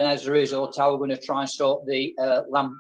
as a result, we're going to try and sort the land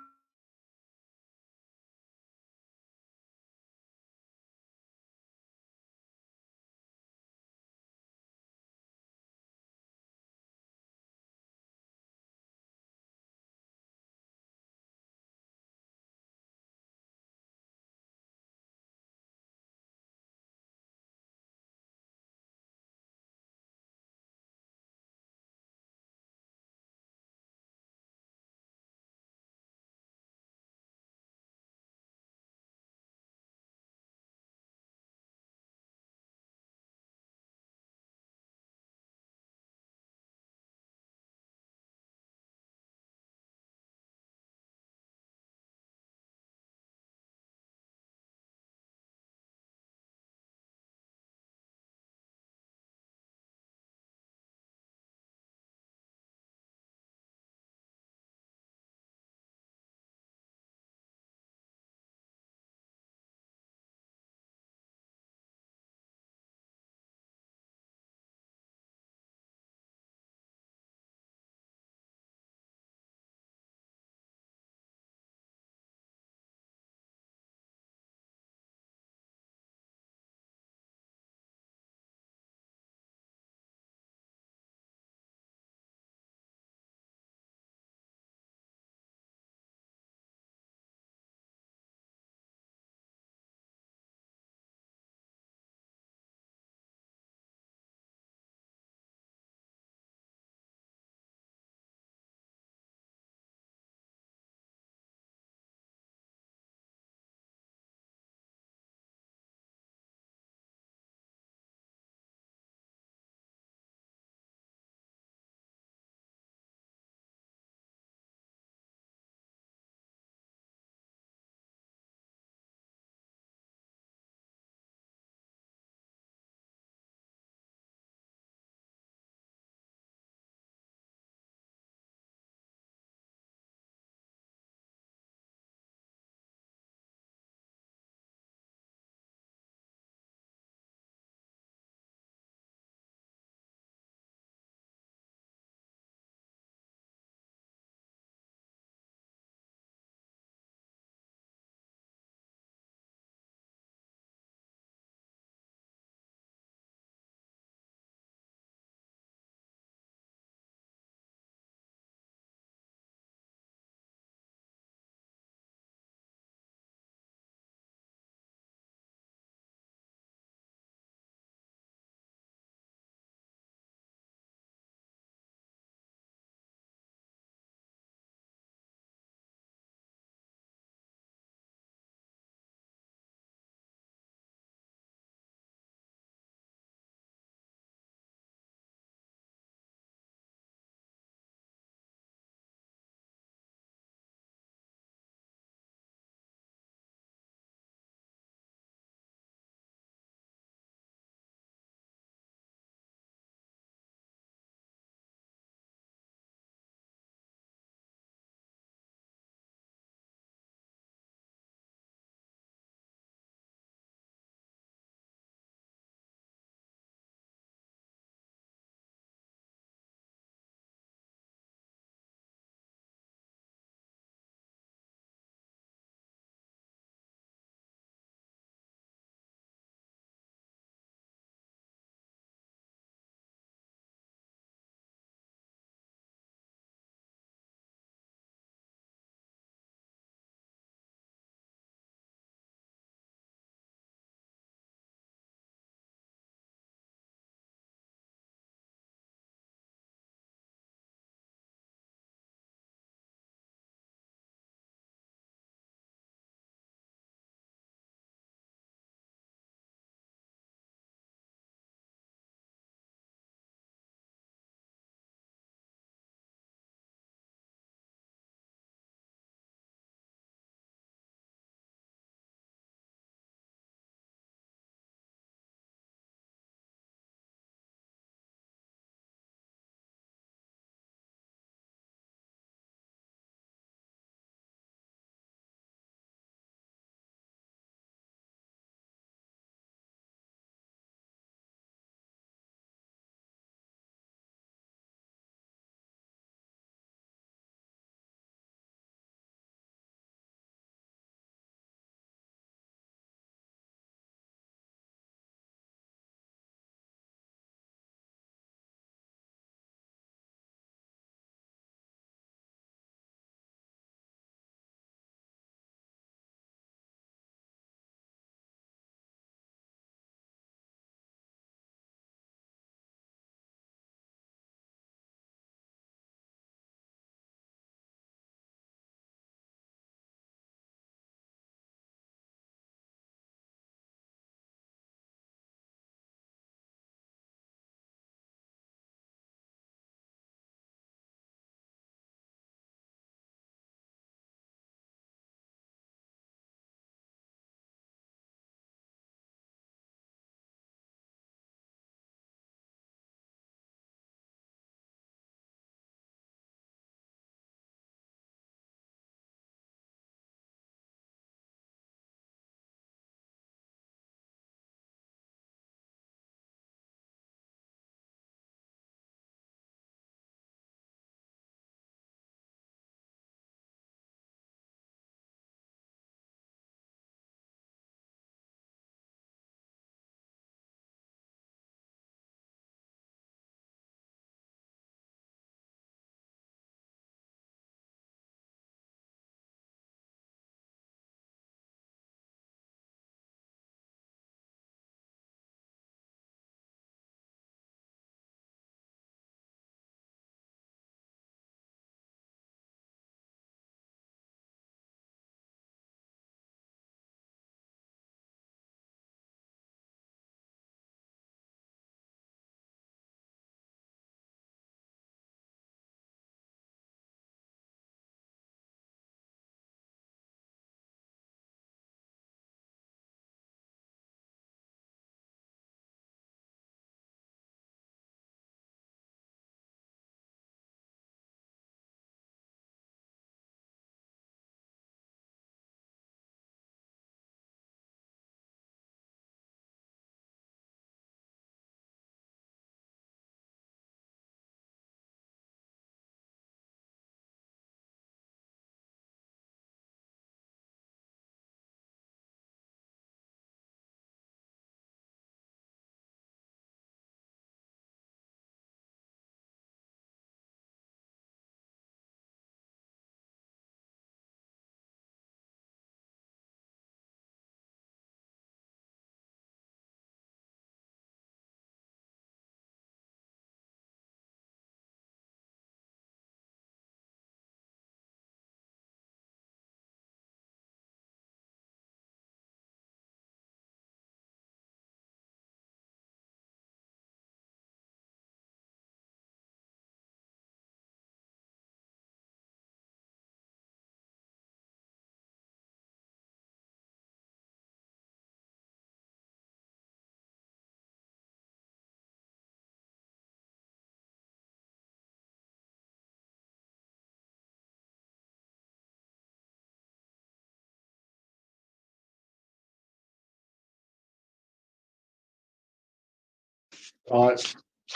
Right.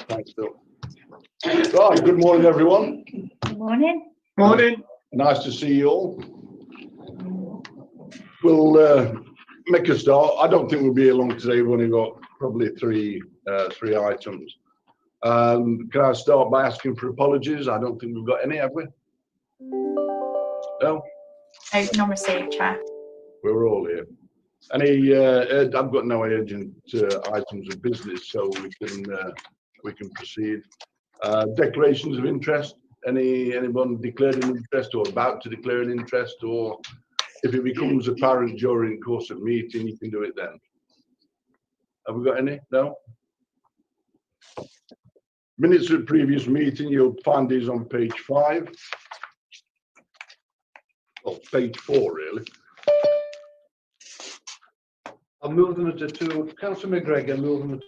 Thanks, Bill. Right. Good morning, everyone. Good morning. Morning. Nice to see you all. We'll make a start. I don't think we'll be here long today. We've only got probably three items. Can I start by asking for apologies? I don't think we've got any, have we? No? None received, Chair. We're all here. I've got no urgent items of business, so we can proceed. Declarations of interest. Anyone declared an interest or about to declare an interest, or if it becomes apparent during the course of the meeting, you can do it then. Have we got any? No? Minutes of the previous meeting, you'll find these on page 5. Well, page 4, really. I'll move them to two. Councillor McGregor, move them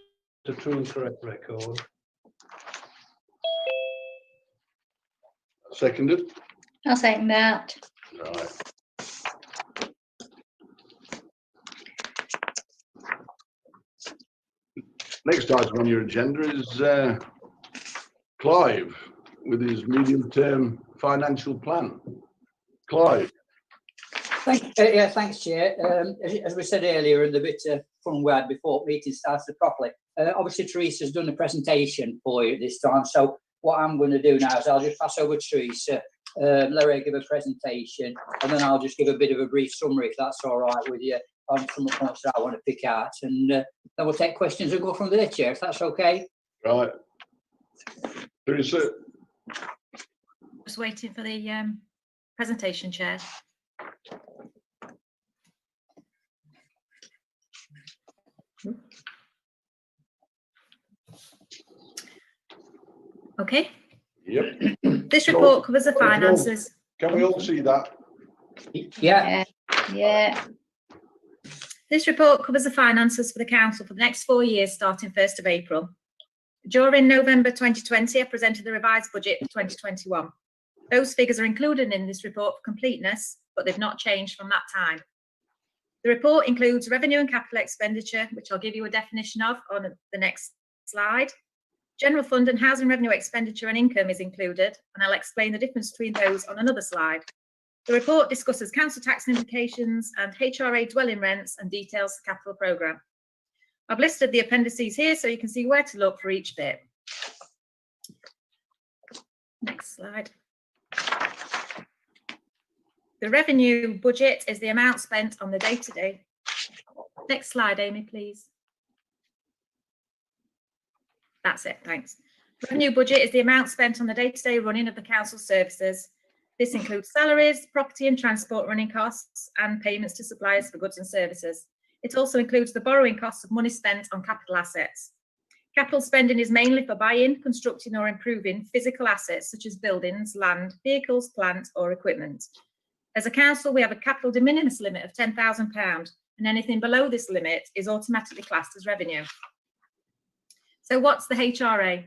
to true and correct record. Seconded. I'll second that. Right. Next item on your agenda is Clive with his medium-term financial plan. Clive. Thanks, Chair. As we said earlier, in the bit of fun we had before the meeting started properly, obviously Teresa's done a presentation for you this time. So what I'm going to do now is I'll just pass over to Teresa, let her give a presentation, and then I'll just give a bit of a brief summary, if that's all right with you, on some of the points that I want to pick out, and then we'll take questions and go from there, Chair, if that's okay. Right. Teresa. Just waiting for the presentation, Chair. Okay. Yep. This report covers the finances. Can we all see that? Yeah. Yeah. This report covers the finances for the council for the next 4 years, starting 1st of April. During November 2020, I presented the revised budget for 2021. Those figures are included in this report for completeness, but they've not changed from that time. The report includes revenue and capital expenditure, which I'll give you a definition of on the next slide. General fund and housing revenue expenditure and income is included, and I'll explain the difference between those on another slide. The report discusses council tax implications and HRA dwelling rents and details the capital programme. I've listed the appendices here so you can see where to look for each bit. Next slide. The revenue budget is the amount spent on the day-to-day. Next slide, Amy, please. That's it, thanks. Revenue budget is the amount spent on the day-to-day running of the council services. This includes salaries, property and transport running costs, and payments to suppliers for goods and services. It also includes the borrowing costs of money spent on capital assets. Capital spending is mainly for buying, constructing or improving physical assets such as buildings, land, vehicles, plant or equipment. As a council, we have a capital de minimis limit of £10,000, and anything below this limit is automatically classed as revenue. So what's the HRA?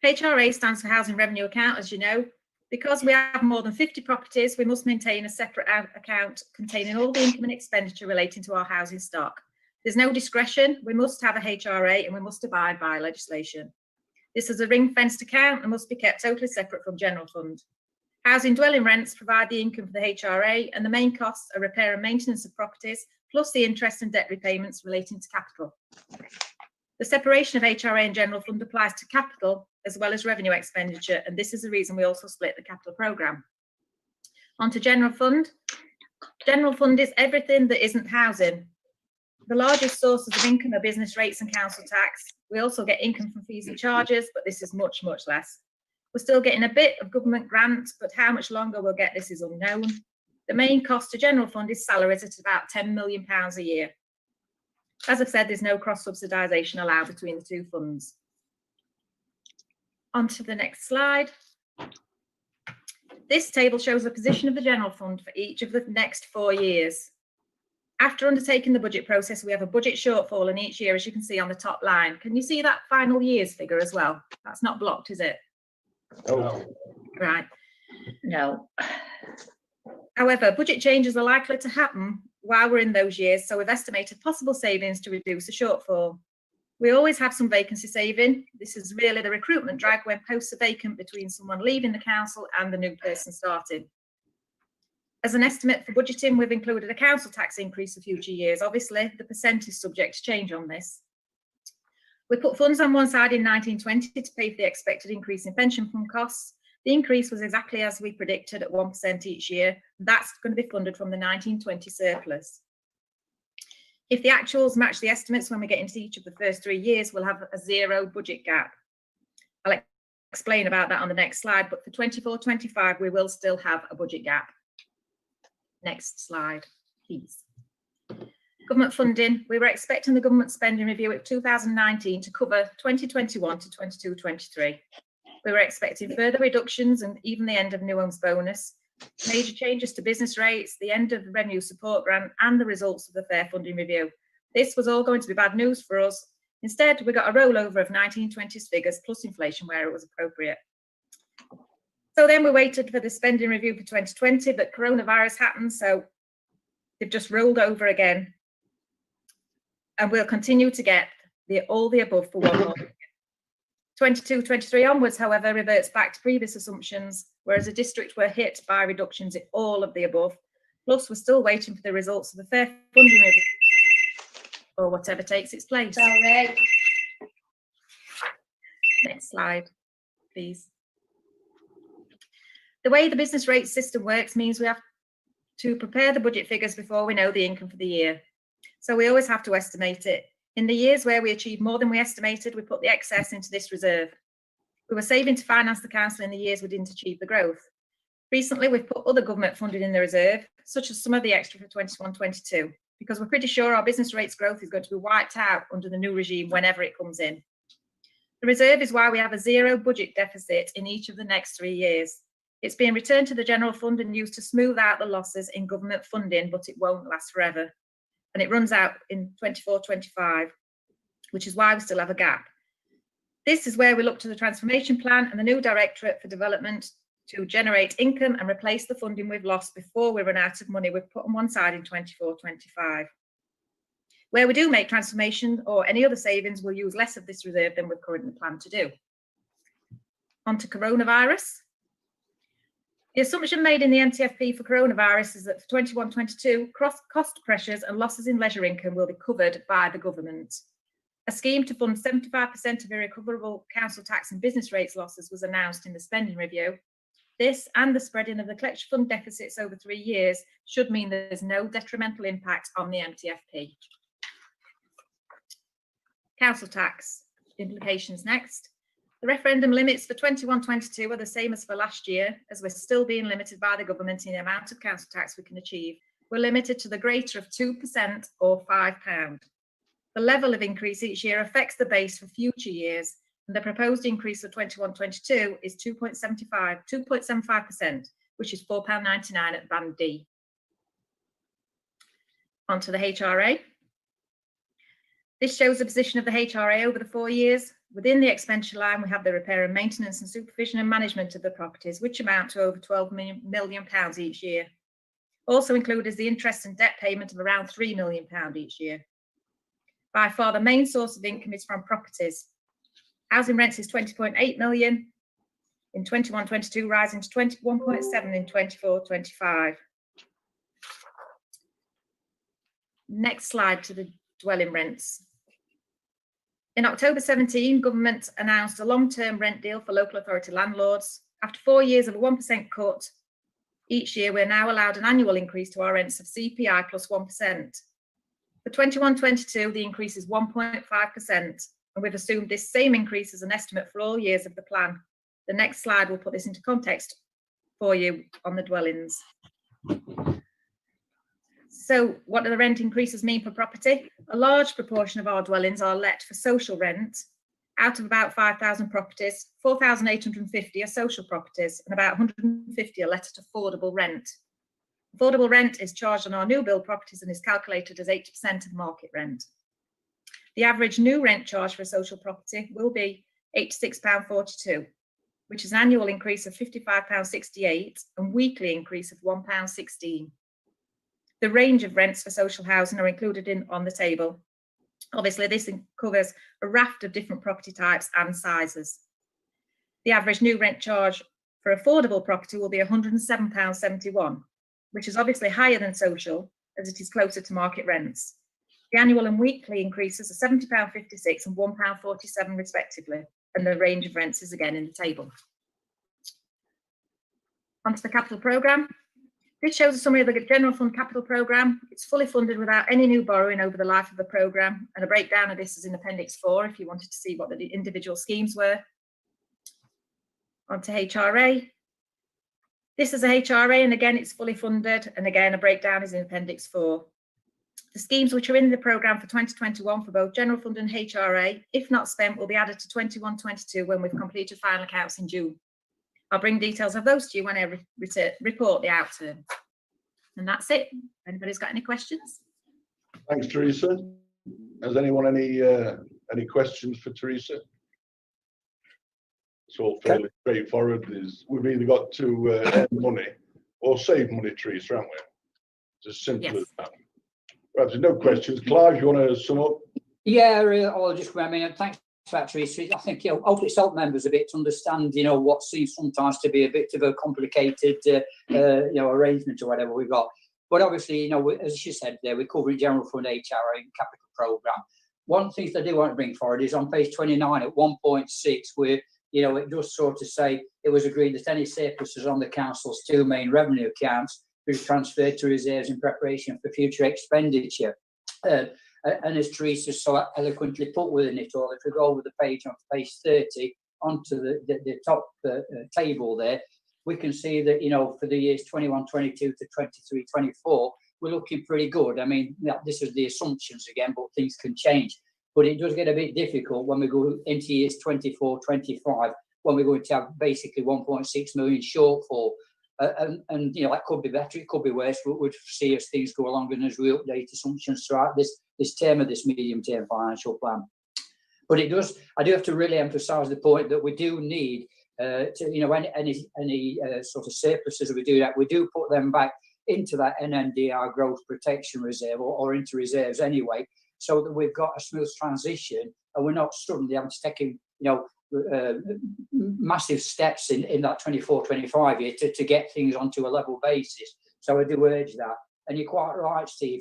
HRA stands for Housing Revenue Account, as you know. Because we have more than 50 properties, we must maintain a separate account containing all the income and expenditure relating to our housing stock. There's no discretion. We must have a HRA and we must abide by legislation. This is a ring-fenced account and must be kept totally separate from general fund. Housing dwelling rents provide the income for the HRA, and the main costs are repair and maintenance of properties, plus the interest and debt repayments relating to capital. The separation of HRA and general fund applies to capital as well as revenue expenditure, and this is the reason we also split the capital programme. On to general fund. General fund is everything that isn't housing. The largest sources of income are business rates and council tax. We also get income from fees and charges, but this is much, much less. We're still getting a bit of government grants, but how much longer we'll get this is unknown. The main cost to general fund is salaries at about £10 million a year. As I've said, there's no cross-subsidisation allowed between the two funds. On to the next slide. This table shows the position of the general fund for each of the next 4 years. After undertaking the budget process, we have a budget shortfall in each year, as you can see on the top line. Can you see that final year's figure as well? That's not blocked, is it? No. Right. No. However, budget changes are likely to happen while we're in those years, so we've estimated possible savings to reduce the shortfall. We always have some vacancy saving. This is really the recruitment drag when posts are vacant between someone leaving the council and the new person starting. As an estimate for budgeting, we've included a council tax increase for future years. Obviously, the percent is subject to change on this. We put funds on one side in 1920 to pay for the expected increase in pension fund costs. The increase was exactly as we predicted at 1% each year. That's going to be funded from the 1920 surplus. If the actuals match the estimates when we get into each of the first 3 years, we'll have a zero budget gap. I'll explain about that on the next slide, but for 24-25, we will still have a budget gap. Next slide, please. Government funding. We were expecting the government spending review of 2019 to cover 2021 to 22-23. We were expecting further reductions and even the end of new homes bonus, major changes to business rates, the end of the revenue support grant, and the results of the fair funding review. This was all going to be bad news for us. Instead, we got a rollover of 1920s figures plus inflation where it was appropriate. So then we waited for the spending review for 2020, but coronavirus happened, so they've just rolled over again. And we'll continue to get all the above for 1 more. 22-23 onwards, however, reverts back to previous assumptions, whereas the district were hit by reductions in all of the above. Plus, we're still waiting for the results of the fair funding review, or whatever takes its place. Sorry. Next slide, please. The way the business rate system works means we have to prepare the budget figures before we know the income for the year. So we always have to estimate it. In the years where we achieved more than we estimated, we put the excess into this reserve. We were saving to finance the council in the years we didn't achieve the growth. Recently, we've put other government funding in the reserve, such as some of the extra for 21-22, because we're pretty sure our business rates growth is going to be wiped out under the new regime whenever it comes in. The reserve is why we have a zero budget deficit in each of the next 3 years. It's being returned to the general fund and used to smooth out the losses in government funding, but it won't last forever. And it runs out in 24-25, which is why we still have a gap. This is where we look to the transformation plan and the new Directorate for Development to generate income and replace the funding we've lost before we run out of money we've put on one side in 24-25. Where we do make transformation or any other savings, we'll use less of this reserve than we've currently planned to do. On to coronavirus. The assumption made in the MTFP for coronavirus is that for 21-22, cost pressures and losses in leisure income will be covered by the government. A scheme to fund 75% of irrecoverable council tax and business rates losses was announced in the spending review. This and the spreading of the collection fund deficits over 3 years should mean there's no detrimental impact on the MTFP. Council tax implications next. The referendum limits for 21-22 are the same as for last year, as we're still being limited by the government in the amount of council tax we can achieve. We're limited to the greater of 2% or £5. The level of increase each year affects the base for future years, and the proposed increase for 21-22 is 2.75%, which is £4.99 at Band D. On to the HRA. This shows the position of the HRA over the 4 years. Within the expenditure line, we have the repair and maintenance and supervision and management of the properties, which amount to over £12 million each year. Also included is the interest and debt payment of around £3 million each year. By far, the main source of income is from properties. Housing rents is 20.8 million in 21-22, rising to 21.7 in 24-25. Next slide to the dwelling rents. In October 17, government announced a long-term rent deal for local authority landlords. After 4 years of a 1% cut each year, we're now allowed an annual increase to our rents of CPI plus 1%. For 21-22, the increase is 1.5%, and we've assumed this same increase as an estimate for all years of the plan. The next slide will put this into context for you on the dwellings. So what do the rent increases mean for property? A large proportion of our dwellings are let for social rent. Out of about 5,000 properties, 4,850 are social properties and about 150 are let at affordable rent. Affordable rent is charged on our new build properties and is calculated as 80% of market rent. The average new rent charge for a social property will be £86.42, which is an annual increase of £55.68 and weekly increase of £1.16. The range of rents for social housing are included on the table. Obviously, this covers a raft of different property types and sizes. The average new rent charge for affordable property will be £107.71, which is obviously higher than social, as it is closer to market rents. The annual and weekly increases are £70.56 and £1.47 respectively, and the range of rents is again in the table. Onto the capital programme. This shows a summary of the General Fund Capital Programme. It's fully funded without any new borrowing over the life of the programme, and a breakdown of this is in Appendix 4 if you wanted to see what the individual schemes were. Onto HRA. This is a HRA, and again, it's fully funded, and again, a breakdown is in Appendix 4. The schemes which are in the programme for 2021 for both General Fund and HRA, if not spent, will be added to 21-22 when we've completed final accounts in June. I'll bring details of those to you when I report the outturn. And that's it. Anybody's got any questions? Thanks, Teresa. Has anyone any questions for Teresa? It's all fairly straightforward. We've either got to earn money or save money, Teresa, haven't we? It's as simple as that. Perhaps there's no questions. Clive, you want to sum up? Yeah, I'll just remember, thanks for that, Teresa. I think, hopefully it's helped members a bit to understand, what seems sometimes to be a bit of a complicated, arrangement or whatever we've got. But obviously, as she said there, we're covering General Fund, HRA and Capital Programme. One thing that I do want to bring forward is on page 29 at 1.6, where, it does sort of say it was agreed that any surpluses on the council's two main revenue accounts be transferred to reserves in preparation for future expenditure. And as Teresa so eloquently put within it all, if we go over the page on page 30 onto the top table there, we can see that, for the years 21-22 to 23-24, we're looking pretty good. I mean, this is the assumptions again, but things can change. But it does get a bit difficult when we go into years 24-25, when we're going to have basically 1.6 million shortfall. And that could be better, it could be worse, but we'd see as things go along and as we update assumptions throughout this term of this medium-term financial plan. But I do have to really emphasise the point that we do need any sort of surpluses we do that, we do put them back into that NNDR growth protection reserve or into reserves anyway, so that we've got a smooth transition and we're not suddenly having to take massive steps in that 24-25 year to get things onto a level basis. So I do urge that. And you're quite right, Steve.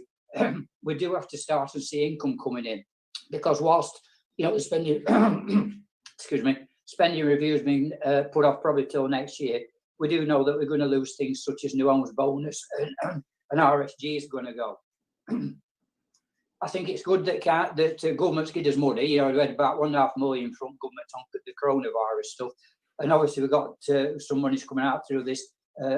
We do have to start and see income coming in, because whilst the spending spending reviews being put off probably till next year, we do know that we're going to lose things such as new homes bonus and RSG is going to go. I think it's good that government's give us money. We had about £1.5 million from government on the coronavirus stuff, and obviously we've got some money's coming out through this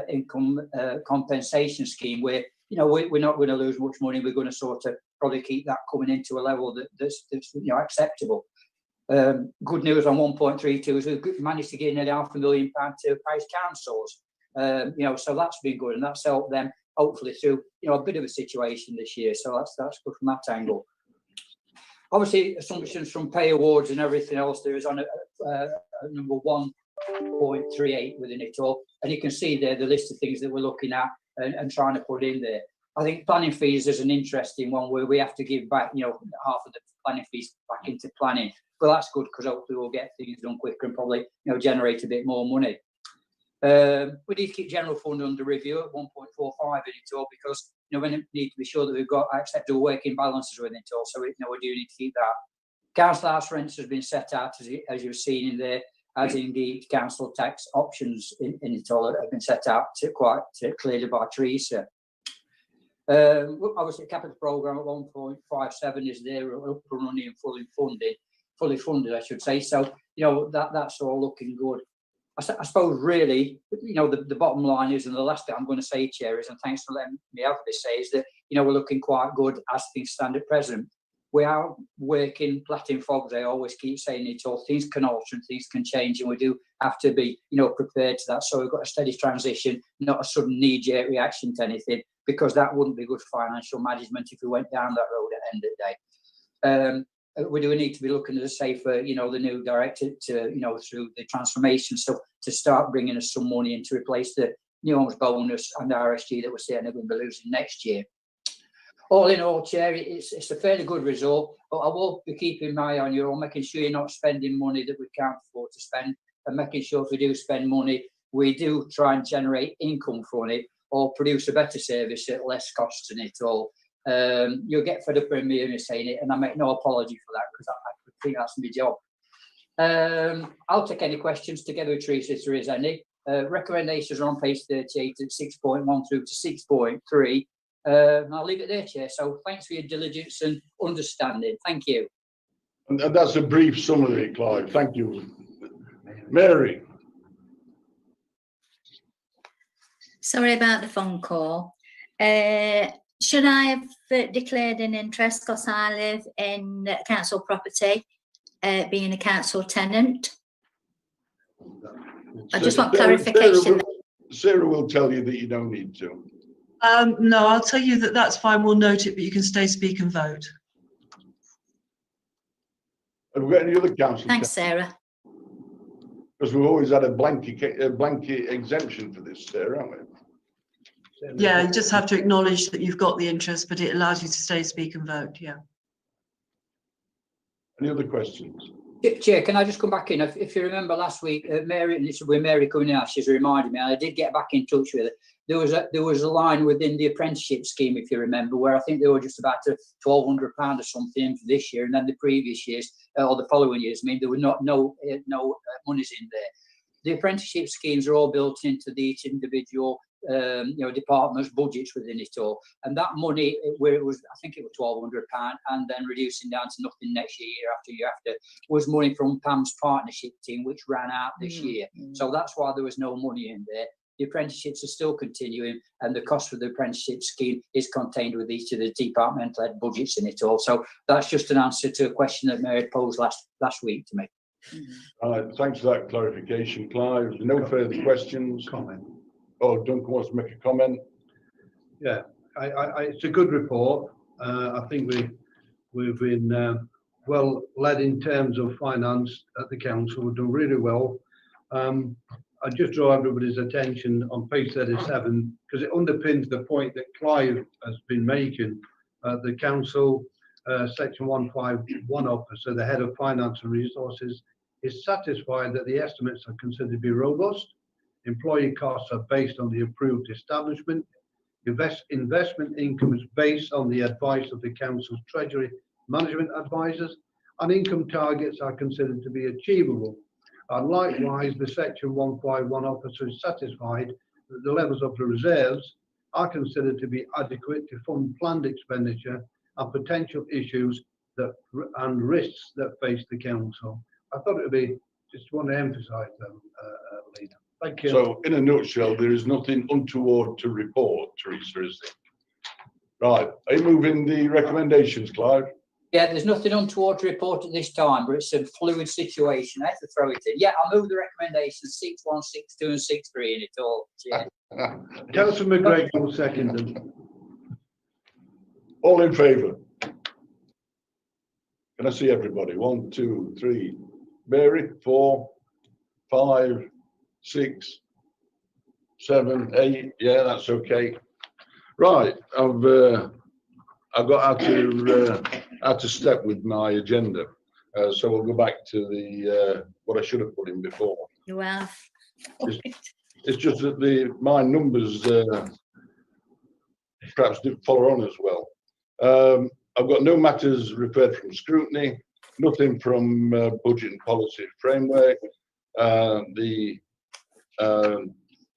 income compensation scheme, where we're not going to lose much money. We're going to sort of probably keep that coming into a level that's acceptable. Good news on 1.32 is we've managed to get nearly £500,000 to Parish councils. So that's been good, and that's helped them hopefully through a bit of a situation this year. So that's good from that angle. Obviously, assumptions from pay awards and everything else there is on a number 1.38 within it all, and you can see there the list of things that we're looking at and trying to put in there. I think planning fees is an interesting one, where we have to give back half of the planning fees back into planning, but that's good because hopefully we'll get things done quicker and probably generate a bit more money. We need to keep General Fund under review at 1.45 in it all, because we need to be sure that we've got acceptable working balances within it all. So we do need to keep that. Council house rents has been set out as you've seen in there, as indeed council tax options in it all have been set out quite clearly by Teresa. Obviously, capital programme at 1.57 is there, up and running and fully funded, I should say. So that's all looking good. I suppose really, the bottom line is, and the last bit I'm going to say, Chair, is, and thanks for letting me have this, say, is that, we're looking quite good as things stand at present. We are working, plaiting fogs, I always keep saying it all, things can alter and things can change, and we do have to be, prepared to that. So we've got a steady transition, not a sudden knee-jerk reaction to anything, because that wouldn't be good for financial management if we went down that road at the end of the day. We do need to be looking at, say, for the new director to through the transformation stuff to start bringing us some money in to replace the new homes bonus and RSG that we're saying that we'll be losing next year. All in all, Chair, it's a fairly good result, but I will be keeping my eye on you, making sure you're not spending money that we can't afford to spend, and making sure if we do spend money, we do try and generate income from it or produce a better service at less cost than it all. You'll get fed up with me saying it, and I make no apology for that because I think that's my job. I'll take any questions together with Teresa if there is any. Recommendations are on page 38 at 6.1 through to 6.3. And I'll leave it there, Chair. So thanks for your diligence and understanding. Thank you. And that's a brief summary, Clive. Thank you. Mary. Sorry about the phone call. Should I have declared an interest because I live in council property, being a council tenant? I just want clarification. Sarah will tell you that you don't need to. No, I'll tell you that that's fine. We'll note it, but you can stay, speak and vote. Have we got any other council? Thanks, Sarah. Because we've always had a blanket exemption for this, Sarah, haven't we? Yeah, you just have to acknowledge that you've got the interest, but it allows you to stay, speak and vote. Yeah. Any other questions? Chair, can I just come back in? If you remember last week, Mary, and this is with Mary coming out, she's reminded me, and I did get back in touch with her. There was a line within the apprenticeship scheme, if you remember, where I think they were just about £1,200 or something for this year, and then the previous years or the following years. I mean, there were no monies in there. The apprenticeship schemes are all built into each individual department's budgets within it all, and that money, where it was, I think it was £1,200, and then reducing down to nothing next year after, was money from Pam's partnership team, which ran out this year. So that's why there was no money in there. The apprenticeships are still continuing, and the cost for the apprenticeship scheme is contained with each of the departmental budgets in it all. So that's just an answer to a question that Mary posed last week to me. Thanks for that clarification, Clive. No further questions. Comment. Oh, Duncan wants to make a comment. Yeah, it's a good report. I think we've been well led in terms of finance at the council. We've done really well. I just draw everybody's attention on page 37 because it underpins the point that Clive has been making. The council section 151 officer, the head of finance and resources, is satisfied that the estimates are considered to be robust. Employee costs are based on the approved establishment. Investment income is based on the advice of the council's treasury management advisors, and income targets are considered to be achievable. And likewise, the section 151 officer is satisfied that the levels of the reserves are considered to be adequate to fund planned expenditure and potential issues and risks that face the council. I thought it would be, just want to emphasise them, Lena. Thank you. So, in a nutshell, there is nothing untoward to report, Teresa, is there? Right, are you moving the recommendations, Clive? Yeah, there's nothing untoward to report at this time, but it's a fluid situation. I have to throw it in. Yeah, I'll move the recommendations 6.1, 6.2 and 6.3 in it all. Yeah. Councillor McGregor will second them. All in favour? Can I see everybody? 1, 2, 3. Mary, 4, 5, 6, 7, 8. Yeah, that's okay. Right, I've got out to step with my agenda, so we'll go back to the what I should have put in before. You have. It's just that my numbers perhaps didn't follow on as well. I've got no matters referred from scrutiny, nothing from budget and policy framework.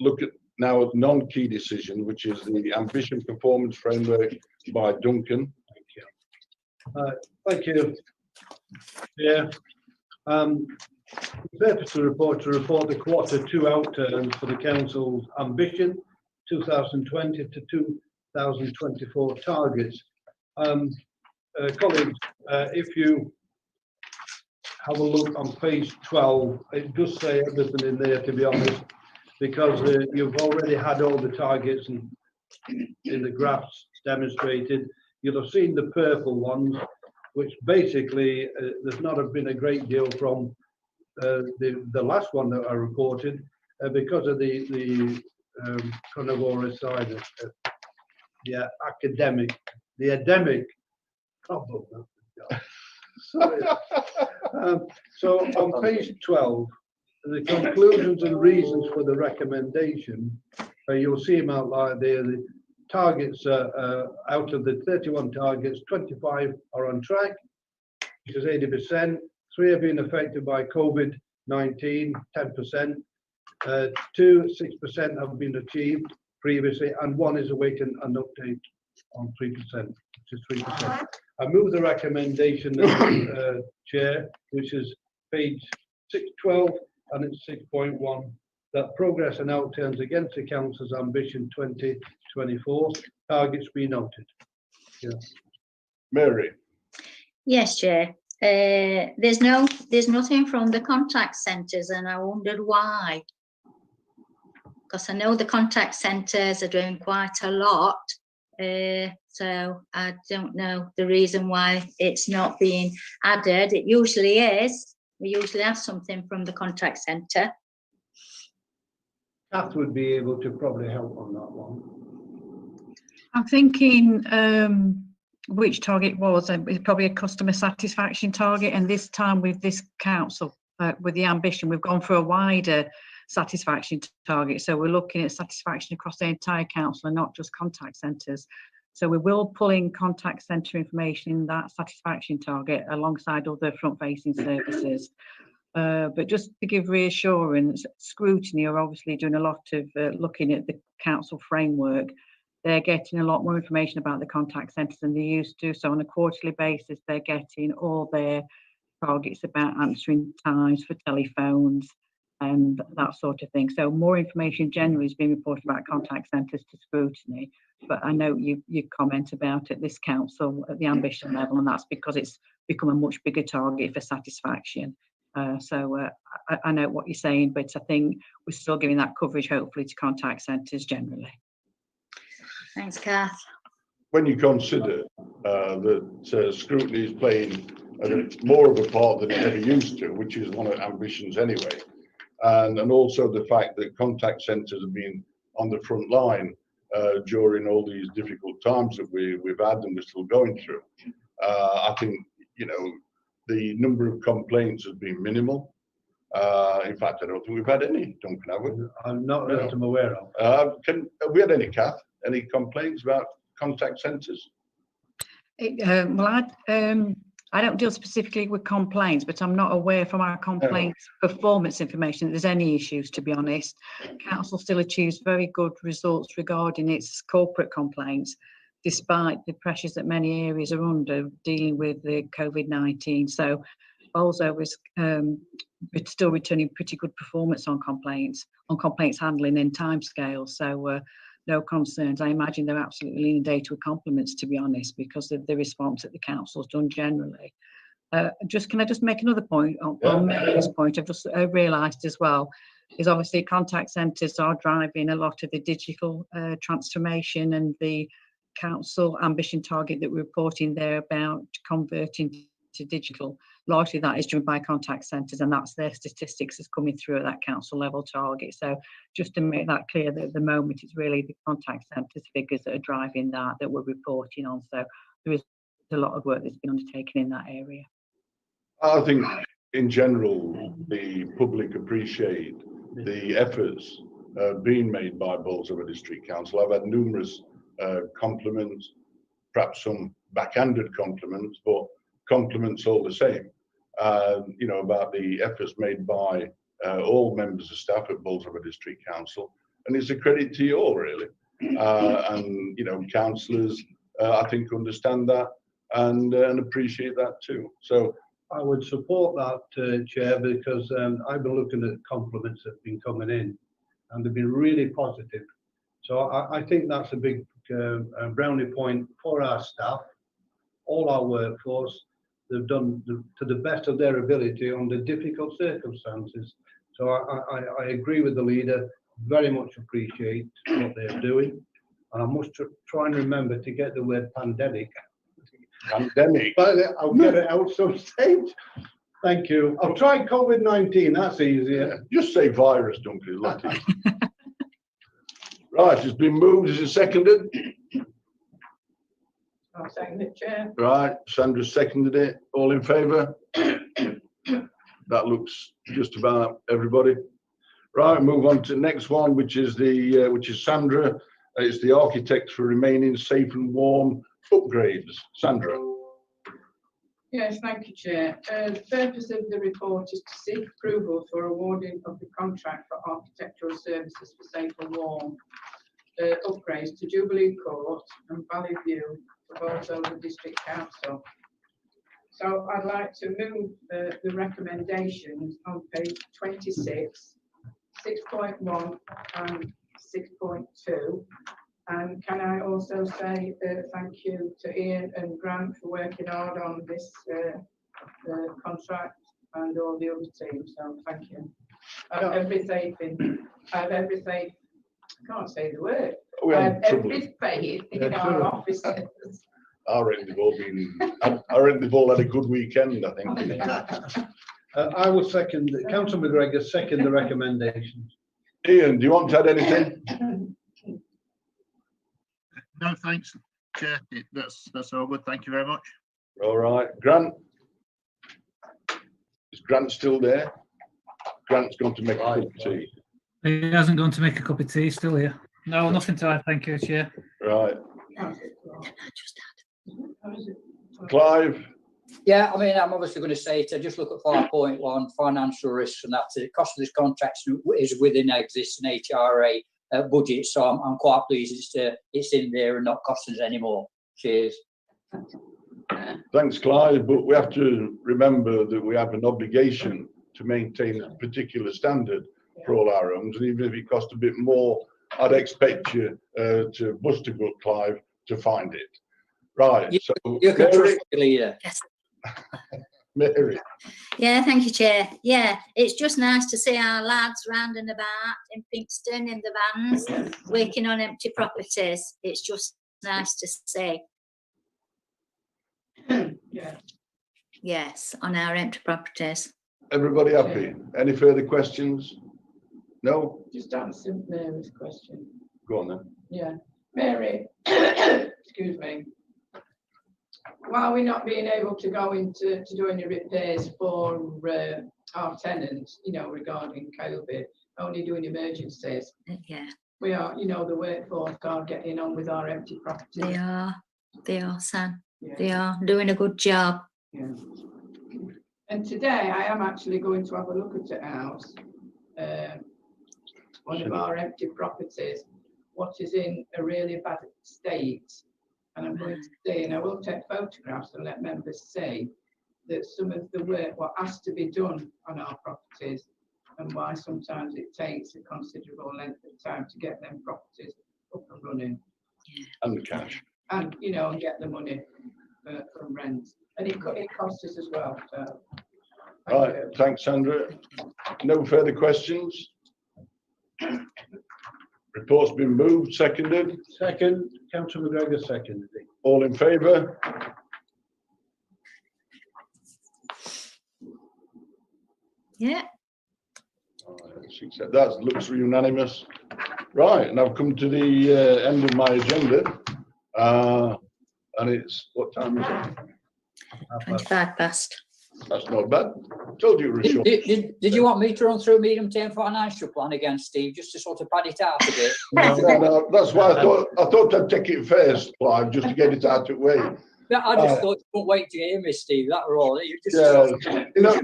Look at now at non-key decision, which is the ambition performance framework by Duncan. Thank you. Yeah. The purpose of the report to report the Q2 outturns for the council's ambition 2020 to 2024 targets. Colleagues, if you have a look on page 12, it does say everything in there, to be honest, because you've already had all the targets and in the graphs demonstrated. You'll have seen the purple ones, which basically there's not been a great deal from the last one that I reported because of the coronavirus side. the endemic problem. Sorry. So on page 12, the conclusions and reasons for the recommendation, you'll see them outlined there. The targets out of the 31 targets, 25 are on track, which is 80%. 3 have been affected by COVID-19, 10%. 6% have been achieved previously, and 1 is awaiting an update on 3%, which is 3%. I move the recommendation, Chair, which is page 612, and it's 6.1, that progress and outturns against the Council's ambition 2024 targets be noted. Yeah. Mary. Yes, Chair. There's nothing from the contact centres, and I wondered why. Because I know the contact centres are doing quite a lot. So I don't know the reason why it's not being added. It usually is. We usually have something from the contact centre. Kath would be able to probably help on that one. I'm thinking which target was, it's probably a customer satisfaction target, and this time with this council, with the ambition, we've gone for a wider satisfaction target. So we're looking at satisfaction across the entire council and not just contact centres. So we will pull in contact centre information in that satisfaction target alongside other front-facing services. But just to give reassurance, Scrutiny are obviously doing a lot of looking at the council framework. They're getting a lot more information about the contact centres than they used to. So on a quarterly basis, they're getting all their targets about answering times for telephones and that sort of thing. So more information generally is being reported about contact centres to Scrutiny. But I know you comment about at this council at the ambition level, and that's because it's become a much bigger target for satisfaction. So I know what you're saying, but I think we're still giving that coverage hopefully to contact centres generally. Thanks, Kath. When you consider that Scrutiny is playing more of a part than it ever used to, which is one of ambitions anyway, and also the fact that contact centres have been on the front line during all these difficult times that we've had and we're still going through. I think, you know, the number of complaints has been minimal. In fact, I don't think we've had any, Duncan, have we? I'm not that I'm aware of. Have we had any, Kath? Any complaints about contact centres? Well, I don't deal specifically with complaints, but I'm not aware from our complaints performance information that there's any issues, to be honest. Council still achieves very good results regarding its corporate complaints, despite the pressures that many areas are under dealing with the COVID-19. So also was still returning pretty good performance on complaints handling in timescales. So no concerns. I imagine they're absolutely inundated with compliments, to be honest, because of the response that the council's done generally. Can I just make another point on Mary's point? I've just realised as well is obviously contact centres are driving a lot of the digital transformation, and the council ambition target that we're reporting there about converting to digital. Largely that is driven by contact centres, and that's their statistics is coming through at that council level target. So just to make that clear that at the moment it's really the contact centres figures that are driving that we're reporting on. So there is a lot of work that's been undertaken in that area. I think in general the public appreciate the efforts being made by Bolsover District Council. I've had numerous compliments, perhaps some backhanded compliments, but compliments all the same, you know, about the efforts made by all members of staff at Bolsover District Council, and it's a credit to you all, really. And you know, councillors, I think understand that and appreciate that too. So I would support that, Chair, because I've been looking at compliments that have been coming in, and they've been really positive. So I think that's a big brownie point for our staff, all our workforce. They've done to the best of their ability under difficult circumstances. So I agree with the leader, very much appreciate what they're doing. And I must try and remember to get the word pandemic. Pandemic. But I'll get it out some stage. Thank you. I'll try COVID-19, that's easier. Yeah, just say virus, Duncan. Right, it's been moved. Is it seconded? I'll second it, Chair. Right, Sandra seconded it. All in favour? That looks just about everybody. Right, move on to the next one, which is Sandra. It's the architects for remaining safe and warm upgrades. Sandra. Yes, thank you, Chair. The purpose of the report is to seek approval for awarding of the contract for architectural services for safe and warm upgrades to Jubilee Court and Valley View for both over District Council. So I'd like to move the recommendations on page 26, 6.1 and 6.2. And can I also say thank you to Ian and Grant for working hard on this contract and all the other teams. So thank you. I have every faith in. I have every faith. I can't say the word. I have every faith in our officers. I reckon they've all had a good weekend, I think. I will second, Councillor McGregor second the recommendations. Ian, do you want to add anything? No, thanks, Chair. That's all good. Thank you very much. All right, Grant. Is Grant still there? Grant's gone to make a cup of tea. He hasn't gone to make a cup of tea, still here. No, nothing to add, thank you, Chair. Right. Clive. Yeah, I mean, I'm obviously going to say to just look at 5.1 financial risks, and that the cost of this contract is within existing HRA budget. So I'm quite pleased it's in there and not costing us any more. Cheers. Thanks, Clive. But we have to remember that we have an obligation to maintain a particular standard for all our homes, and even if it costs a bit more, I'd expect you to bust a gut, Clive, to find it. Right. You, so you can trust the leader. Yes. Mary. Yeah, thank you, Chair. Yeah, it's just nice to see our lads round and about in Pinxton in the vans, working on empty properties. It's just nice to see. Yeah. Yes, on our empty properties. Everybody happy? Any further questions? No? Just answer Mary's question. Go on then. Yeah, Mary, excuse me. While we're not being able to go into do any repairs for our tenants, you know, regarding COVID, only doing emergencies, Yeah, we are, you know, the workforce are getting on with our empty properties. they are, Sam. Yeah. They are doing a good job. Yeah. And today I am actually going to have a look at a house, one of our empty properties, what is in a really bad state. And I'm going to see, and I will take photographs and let members see that some of the work, what has to be done on our properties, and why sometimes it takes a considerable length of time to get them properties up and running. And the cash. And, you know, and get the money from rent. And it costs us as well. So, Right, thanks, Sandra. No further questions? Report's been moved, seconded. Second, Councillor McGregor seconded it. All in favour? Yeah. That looks unanimous. Right, and I've come to the end of my agenda. And it's, what time is it? 25 past. That's not bad. Told you it was short. Did you want me to run through medium-term financial plan again, Steve, just to sort of pad it out a bit? No, that's why I thought I'd take it first, Clive, just to get it out of the way. I just thought you couldn't wait to hear me, Steve. That were all. You just Yeah,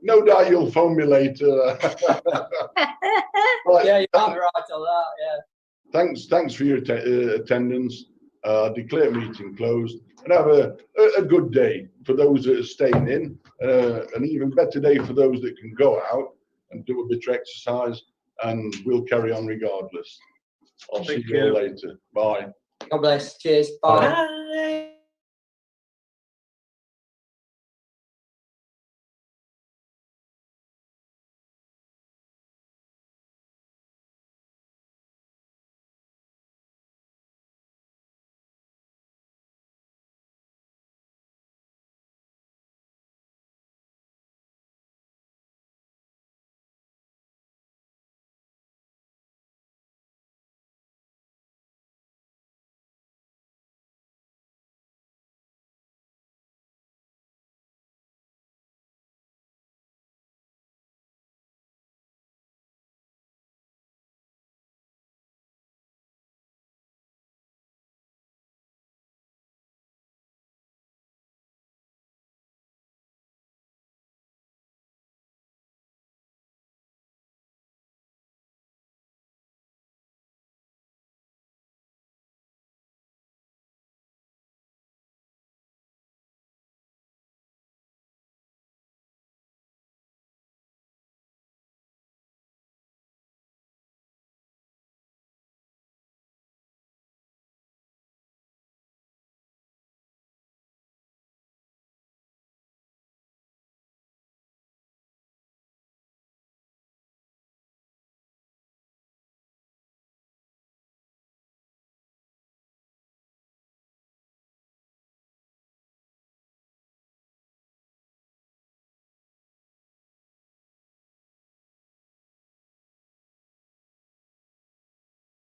no doubt you'll phone me later. Right. Yeah, you might be right on that. Yeah. Thanks for your attendance. Declare meeting closed, and have a good day for those that are staying in, an even better day for those that can go out and do a bit of exercise, and we'll carry on regardless. I'll see you all later. Bye. God bless. Cheers. Bye. Bye.